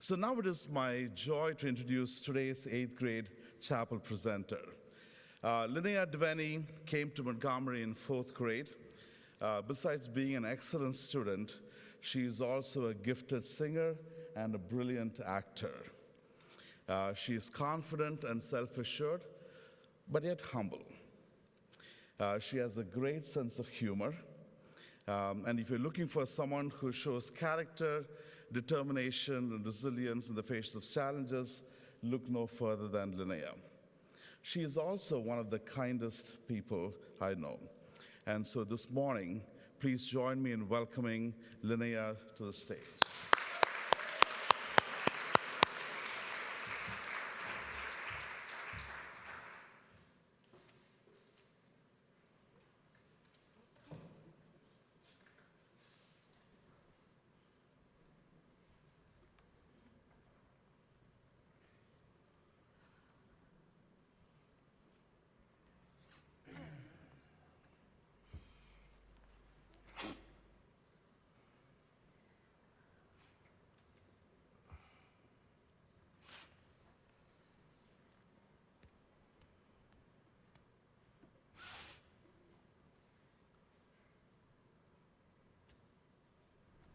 So now it is my joy to introduce today's 8th grade chapel presenter. Linnea came to Montgomery in 4th grade. Besides being an excellent student, she is also a gifted singer and a brilliant actor. She is confident and self-assured, but yet humble. She has a great sense of humor. And if you're looking for someone who shows character, determination, and resilience in the face of challenges, look no further than Linnea. She is also one of the kindest people I know. And so this morning, please join me in welcoming Linnea to the stage.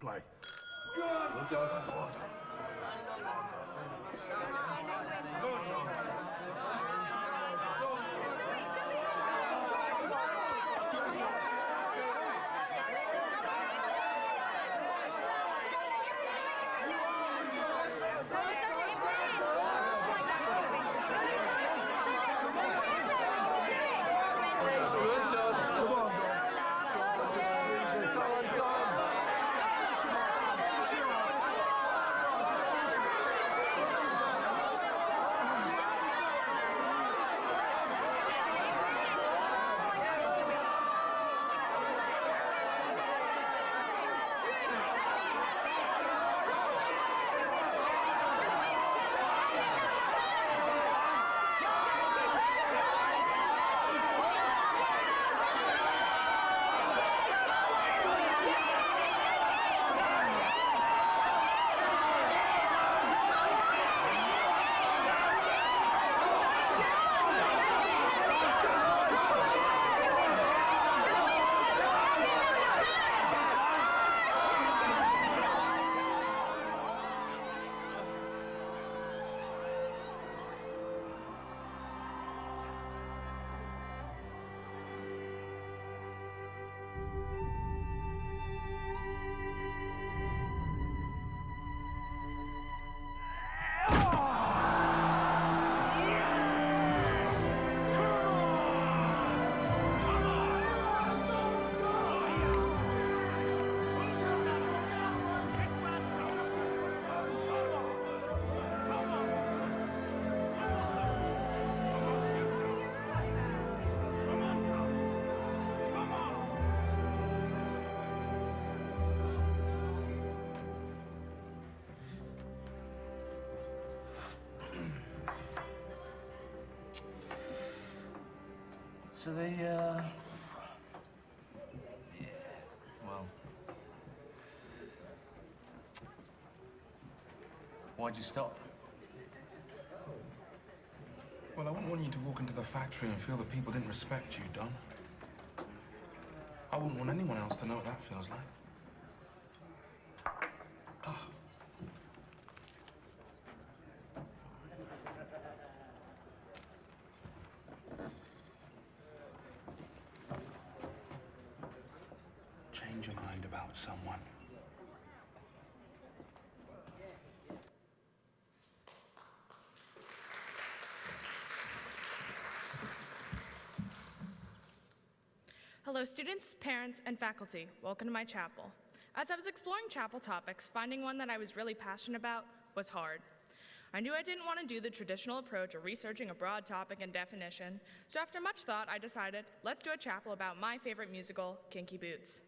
Play. So well, why'd you stop? Well, I wouldn't want you to walk into the factory and feel that people didn't respect you, Don. I wouldn't want anyone else to know what that feels like. Change your mind about someone. Hello students, parents, and faculty. Welcome to my chapel. As I was exploring chapel topics, finding one that I was really passionate about was hard. I knew I didn't want to do the traditional approach of researching a broad topic and definition, so after much thought, I decided, let's do a chapel about my favorite musical, Kinky Boots.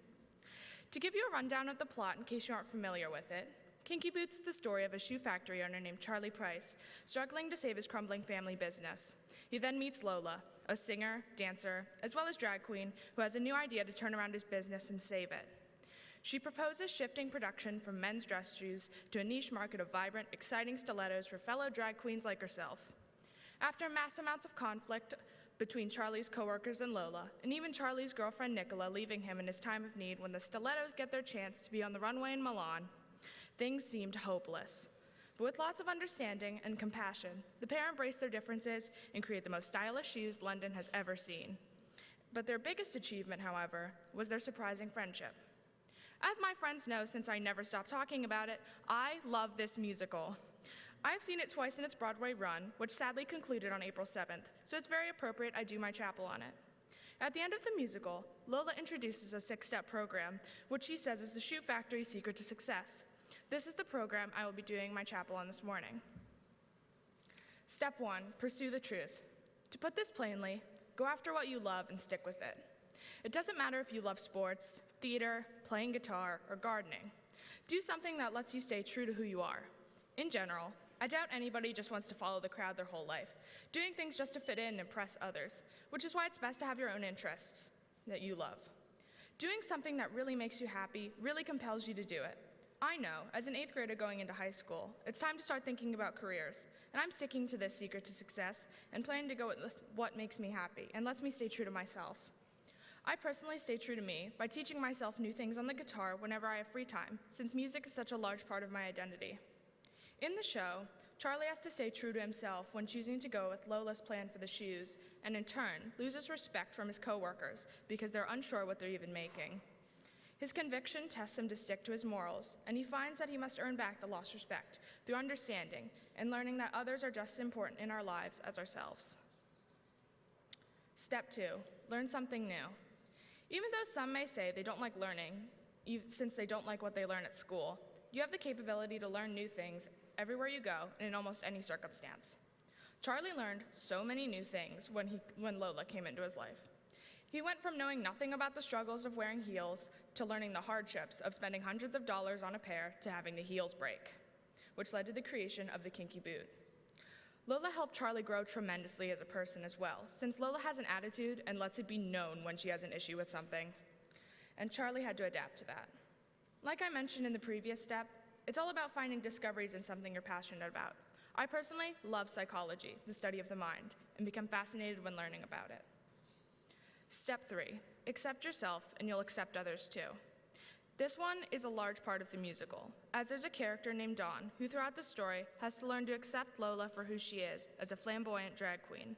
To give you a rundown of the plot in case you aren't familiar with it, Kinky Boots is the story of a shoe factory owner named Charlie Price, struggling to save his crumbling family business. He then meets Lola, a singer, dancer, as well as drag queen, who has a new idea to turn around his business and save it. She proposes shifting production from men's dress shoes to a niche market of vibrant, exciting stilettos for fellow drag queens like herself. After mass amounts of conflict between Charlie's coworkers and Lola, and even Charlie's girlfriend Nicola leaving him in his time of need when the stilettos get their chance to be on the runway in Milan, things seemed hopeless. But with lots of understanding and compassion, the pair embrace their differences and create the most stylish shoes London has ever seen. But their biggest achievement, however, was their surprising friendship. As my friends know, since I never stop talking about it, I love this musical. I've seen it twice in its Broadway run, which sadly concluded on April 7th, so it's very appropriate I do my chapel on it. At the end of the musical, Lola introduces a 6-step program, which she says is the Shoe Factory's secret to success. This is the program I will be doing my chapel on this morning. Step 1, pursue the truth. To put this plainly, go after what you love and stick with it. It doesn't matter if you love sports, theater, playing guitar, or gardening. Do something that lets you stay true to who you are. In general, I doubt anybody just wants to follow the crowd their whole life, doing things just to fit in and impress others, which is why it's best to have your own interests that you love. Doing something that really makes you happy really compels you to do it. I know, as an 8th grader going into high school, it's time to start thinking about careers, and I'm sticking to this secret to success and planning to go with what makes me happy and lets me stay true to myself. I personally stay true to me by teaching myself new things on the guitar whenever I have free time, since music is such a large part of my identity. In the show, Charlie has to stay true to himself when choosing to go with Lola's plan for the shoes, and in turn, loses respect from his coworkers because they're unsure what they're even making. His conviction tests him to stick to his morals, and he finds that he must earn back the lost respect through understanding and learning that others are just as important in our lives as ourselves. Step 2, learn something new. Even though some may say they don't like learning, since they don't like what they learn at school, you have the capability to learn new things everywhere you go and in almost any circumstance. Charlie learned so many new things when Lola came into his life. He went from knowing nothing about the struggles of wearing heels to learning the hardships of spending hundreds of dollars on a pair to having the heels break, which led to the creation of the kinky boot. Lola helped Charlie grow tremendously as a person as well, since Lola has an attitude and lets it be known when she has an issue with something. And Charlie had to adapt to that. Like I mentioned in the previous step, it's all about finding discoveries in something you're passionate about. I personally love psychology, the study of the mind, and become fascinated when learning about it. Step 3, accept yourself and you'll accept others too. This one is a large part of the musical, as there's a character named Dawn who throughout the story has to learn to accept Lola for who she is as a flamboyant drag queen.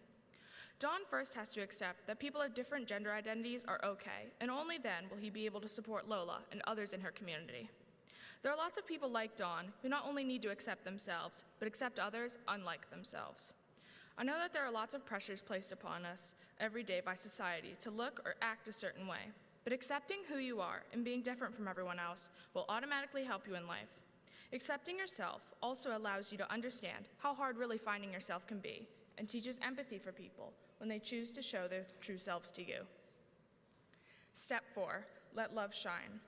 Dawn first has to accept that people of different gender identities are okay, and only then will he be able to support Lola and others in her community. There are lots of people like Dawn who not only need to accept themselves, but accept others unlike themselves. I know that there are lots of pressures placed upon us every day by society to look or act a certain way, but accepting who you are and being different from everyone else will automatically help you in life. Accepting yourself also allows you to understand how hard really finding yourself can be, and teaches empathy for people when they choose to show their true selves to you. Step 4, let love shine.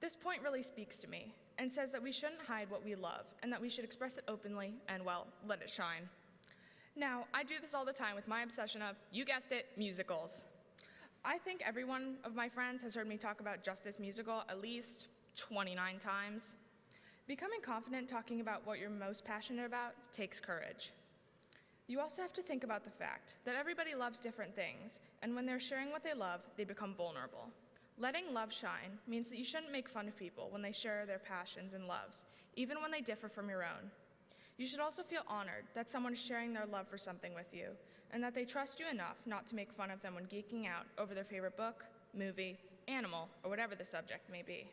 This point really speaks to me and says that we shouldn't hide what we love and that we should express it openly and, well, let it shine. Now, I do this all the time with my obsession of, you guessed it, musicals. I think every one of my friends has heard me talk about just this musical at least 29 times. Becoming confident talking about what you're most passionate about takes courage. You also have to think about the fact that everybody loves different things, and when they're sharing what they love, they become vulnerable. Letting love shine means that you shouldn't make fun of people when they share their passions and loves, even when they differ from your own. You should also feel honored that someone is sharing their love for something with you, and that they trust you enough not to make fun of them when geeking out over their favorite book, movie, animal, or whatever the subject may be.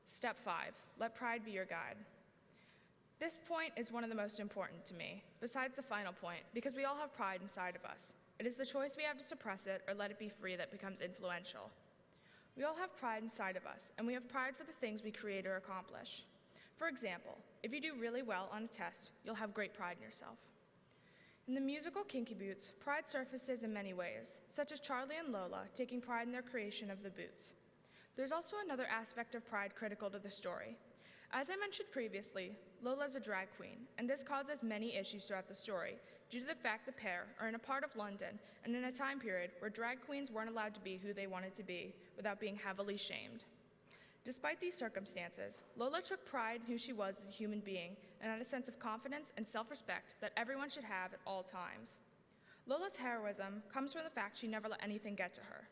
Step 5, let pride be your guide. This point is one of the most important to me, besides the final point, because we all have pride inside of us. It is the choice we have to suppress it or let it be free that becomes influential. We all have pride inside of us, and we have pride for the things we create or accomplish. For example, if you do really well on a test, you'll have great pride in yourself. In the musical Kinky Boots, pride surfaces in many ways, such as Charlie and Lola taking pride in their creation of the boots. There's also another aspect of pride critical to the story. As I mentioned previously, Lola is a drag queen, and this causes many issues throughout the story due to the fact the pair are in a part of London and in a time period where drag queens weren't allowed to be who they wanted to be without being heavily shamed. Despite these circumstances, Lola took pride in who she was as a human being and had a sense of confidence and self-respect that everyone should have at all times. Lola's heroism comes from the fact she never let anything get to her.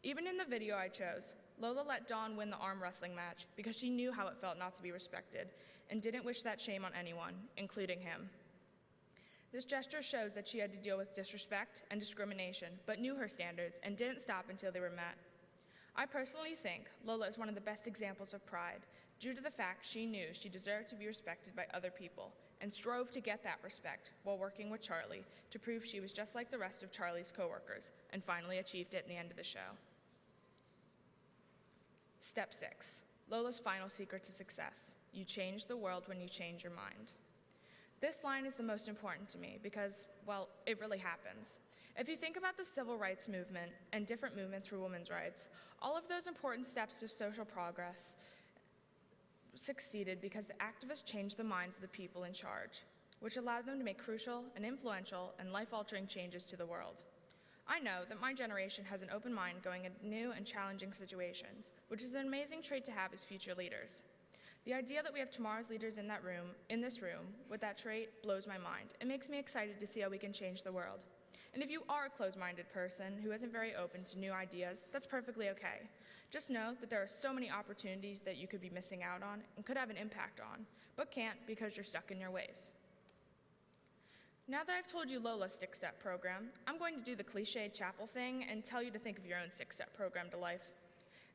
Even in the video I chose, Lola let Dawn win the arm wrestling match because she knew how it felt not to be respected and didn't wish that shame on anyone, including him. This gesture shows that she had to deal with disrespect and discrimination, but knew her standards and didn't stop until they were met. I personally think Lola is one of the best examples of pride due to the fact she knew she deserved to be respected by other people and strove to get that respect while working with Charlie to prove she was just like the rest of Charlie's coworkers and finally achieved it in the end of the show. Step 6, Lola's final secret to success. You change the world when you change your mind. This line is the most important to me because, well, it really happens. If you think about the civil rights movement and different movements for women's rights, all of those important steps to social progress succeeded because the activists changed the minds of the people in charge, which allowed them to make crucial and influential and life-altering changes to the world. I know that my generation has an open mind going into new and challenging situations, which is an amazing trait to have as future leaders. The idea that we have tomorrow's leaders in this room, with that trait blows my mind. It makes me excited to see how we can change the world. And if you are a closed-minded person who isn't very open to new ideas, that's perfectly okay. Just know that there are so many opportunities that you could be missing out on and could have an impact on, but can't because you're stuck in your ways. Now that I've told you Lola's 6-step program, I'm going to do the cliched chapel thing and tell you to think of your own 6-step program to life.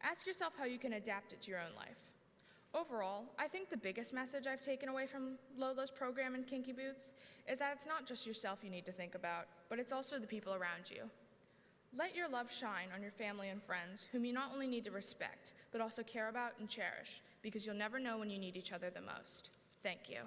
Ask yourself how you can adapt it to your own life. Overall, I think the biggest message I've taken away from Lola's program in Kinky Boots is that it's not just yourself you need to think about, but it's also the people around you. Let your love shine on your family and friends whom you not only need to respect, but also care about and cherish, because you'll never know when you need each other the most. Thank you.